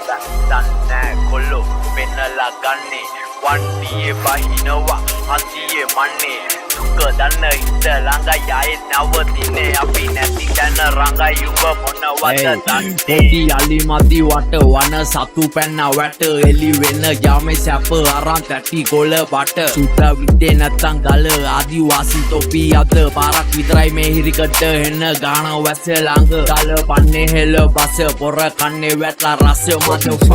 දන්නේ කොල්ලෝ පෙන්නලා ගන්නේ වන්දියේ බහිනවා අන්තියේ මන්නේ දුක දන්න හිත ළඟයි ආයේ නවතින්නේ අපි නැති තැන රඟයි උඹ මොනවද දන්නේ පොඩි අලි මදි වට වන සතු පැන්න වැට එලි වෙන යාමේ සැප අරන් තැටි ගොල බට සුත විද්දේ නැත්තම් ගල ආදිවාසී තොපි අත පාරක් විතරයි මේ හිරිකට එන්න ගාන වැස්ස ළඟ ගල පන්නේ හෙල බස පොර කන්නේ වැටලා රස මදෆක්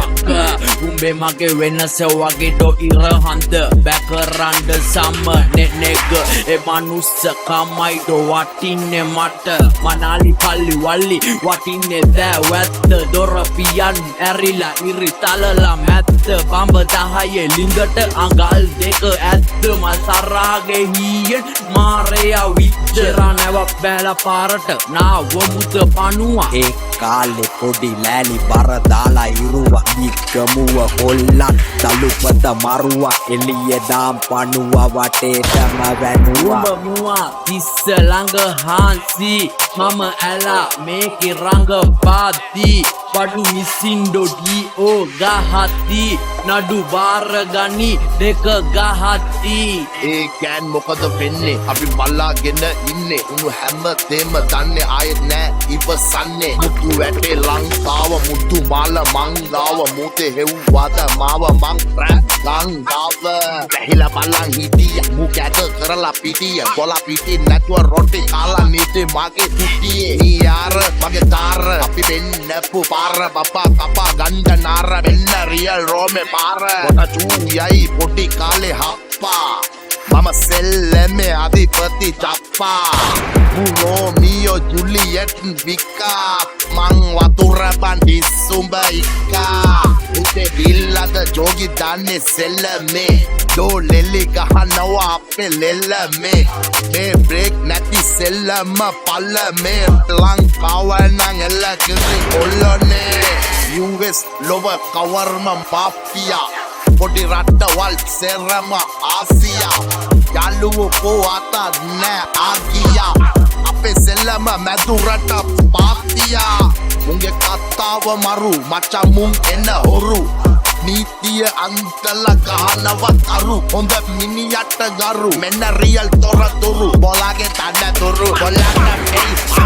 උඹේ මගේ වෙනස වගේ ඩො හන්ද බැකරන්ඩ සම්ම නෙනෙග ඒ මනුස්ස කමයි ඩො වටින්නේ මට මනාලි පල්ලි වල්ලි වටින්නේ දෑ වැත්ත දොර පියන් ඇරිලා ඉරි තලලා මැත්ත බඹ 10 ලිංගට අඟල් දෙක ඇත්ත මසරාගේ හීයෙන් මාරයා විච්චරා නැවක් බෑලා පාරට නාව මුත පනුවා ඒ කාලේ පොඩි ලෑලි බර දාලා ඉරුවා ඉක්කමුව හොල්ලන් තලුපත මරුවා එළිය දාම් පණුවා වටේටම වැනුවා උඹ මුවා තිස්ස ළඟ හාන්සි මම ඇලා මේකේ රංග පාදී බඩු මිසින්ඩොඩි ඕ ගහති නඩු බාර ගනි දෙක ගහති ඒ කෑන් මොකද වෙන්නේ අපි බල්ලාගෙන ඉන්නේ උණු හැම තෙම දන්නේ ආයෙත් නෑ ඉවසන්නේ මුතු වැටේ ලංකාව මුතු මාල මංගාව මුතේ හෙව්වාද මාව මං රැම් ලංකාව වැහිලා බල්ලන් හිටිය මුකැට කරලා පිටිය කොල පිටි නැතුව රොටි කාලා නීතේ මගේ කුටියේ ඊයාර මගේ තාර අපි වෙන්නපු පාර බපා කපා ගන්ඩ නාර වෙන්න රියල් රෝමේ පාර මොට චූයයි පොටි කාලේ හප්පා මම සෙල්ලමේ අධිපති චප්පා රෝමියෝ ජුලියට් විකා මං වතුර බන්ඩි සුඹ ඉක්කා උතේ බිල්ලද ජෝගි දන්නේ සෙල්ලමේ දෝ ලෙල්ලි ගහනවා අපේ ලෙල්ලමේ මේ බ්‍රේක් නැති සෙල්ලම පල්ලමේ ලංකාව නං එල්ල කිසි කොල්ලනේ US ලොව කවර්ම මාෆියා පොඩි රටවල් සෙරම ආසියා යාළුවෝ කෝ අතත් නෑ ආගියා අපේ සෙල්ලම මැදුරට පාතියා මුන්ගේ කතාව මරු මචං මුන් එන්න හොරු නීතිය අන්තල ගහනවත් අරු හොඳ මිනියට ගරු මෙන්න රියල් තොරතුරු බොලාගේ තන්න තුරු බොලන්න එයි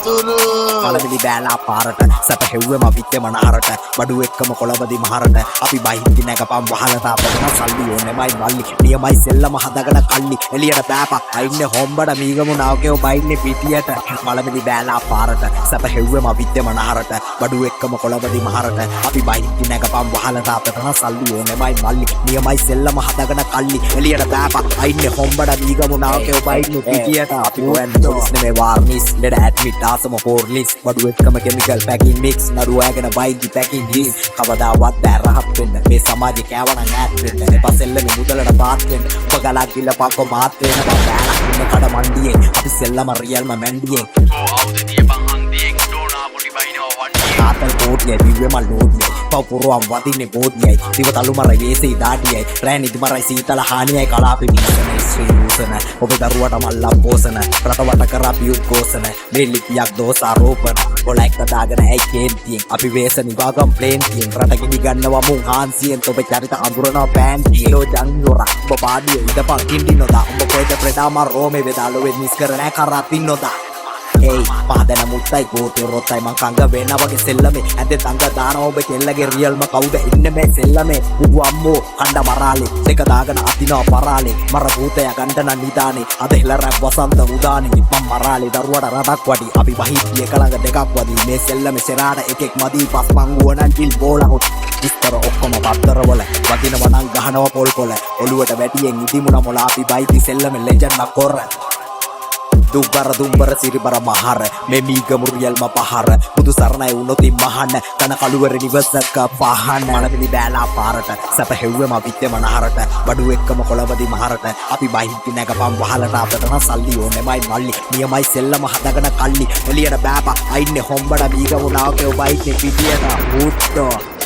අනතුරු පළවෙනි බෑලා පාරට සැප හෙව්වෙම විත්‍ය මනහරට බඩු එක්කම කොළඹදි මහරට අපි බහිද්දි නැගපම් වහලට අපතන සල්ලි ඕනෙමයි මල්ලි නියමයි සෙල්ලම හදගෙන කල්ලි එළියට බෑපක් අයින්නේ හොම්බඩ මීගමු නාවකෝ බයින්නේ පිටියට පළවෙනි බෑලා පාරට සැප හෙව්වෙම විත්‍ය මනහරට බඩු එක්කම කොළඹදි මහරට අපි බහිද්දි නැගපම් වහලට අපතන සල්ලි ඕනෙමයි මල්ලි නියමයි සෙල්ලම හදගෙන කල්ලි එළියට බෑපක් අයින්නේ හොම්බඩ මීගමු නාවකෝ බයින්නේ පිටියට අපි හොයන්නේ පොලිස් නෙමේ වාර්නිස් ලෙඩ ඇඩ්මිට් ආසම හෝර්ලිස් බඩු එක්කම කෙමිකල් පැකින් මික්ස් නඩුවගෙන බයිදි පැකින් හිස් කවදාවත් බැරහත් වෙන්න මේ සමාජේ කෑවනම් ඈත් වෙන්න එපා සෙල්ලමේ මුදලට පාත් වෙන්න ඔබ ගලක් ගිල්ල පක්කො මාත් වෙන බං බෑලක් ඉන්න කඩ මණ්ඩියෙන් අපි සෙල්ලම රියල්ම මැන්ඩියෙන් අවුදියේ බංහන්දියෙන් ඩෝනා පොඩි බයිනවා වන්දියේ ආතල් කෝටියයි දිව්‍ය මල් නෝඩියයි පව පුරවම් වදින්නේ බෝඩියයි දිව තලුමර වේසෙයි දාඩියයි රෑ නිදිමරයි සීතල හානියයි කලාපේ මිසනේ ශ්‍රී රූසන ඔබ දරුවට මල්ලම් පෝසන රටවට කරා පියුත් ගෝසන මේ ලිපියක් දෝස ආරෝපණ කොලයික් දාගෙන ඇයි කේන්තියෙන් අපි වේස නිවාගම් ප්ලේන් තියෙන් රට ගිනි ගන්නවා මුන් හාන්සියෙන් ඔබ චරිත අඳුරනවා පෑන් කිලෝ ජංගොර ඔබ පාඩිය ඉදපන් කින්ඩි නොදා ඔබ කොයිද ප්‍රඩාම රෝමේ වෙදාලෝ වෙනිස් කරන කරාතින් නොදා ඒ පාදන මුත්තයි ගෝතේ රොත්තයි මං කංග වෙන වගේ සෙල්ලමේ ඇඳේ තංග දානවා ඔබ කෙල්ලගේ රියල්ම කවුද ඉන්නේ මේ සෙල්ලමේ උගු අම්මෝ කණ්ඩ මරාලේ දෙක දාගෙන අදිනවා පරාලේ මර භූතය ගණ්ඩන නිදානේ අද හෙලරක් වසන්ත උදානේ මං මරාලේ දරුවට රටක් වඩි අපි වහිද්දී එකලඟ දෙකක් වදී මේ සෙල්ලමේ සෙරාට එකෙක් මදී පස් පංගුවනන් කිල් බෝලහොත් විස්තර ඔක්කොම පත්තරවල වදිනවා නම් ගහනවා පොල් පොල ඔළුවට වැටියෙන් ඉදිමුණ මොලා අපි බයිති සෙල්ලමේ ලෙජන්ඩ් කොර දුම්බර සිරිබර මහර මේ මීගමු රියල්ම පහර බුදු සරණයි උනොතින් මහන්න කන කළුවර නිවසක පහන්න මනපිලි බෑලා පාරට සැප හෙව්වෙම විත්‍ය මනහරට බඩු එක්කම කොළඹදි මහරට අපි බහිද්දි නැගපම් වහලට අපතන සල්ලි ඕනෙමයි මල්ලි නියමයි සෙල්ලම හදගෙන කල්ලි එළියට බෑපා අයින්නේ හොම්බඩ මීගමු නාවකෝ බයින්නේ පිටියට උට්ටෝ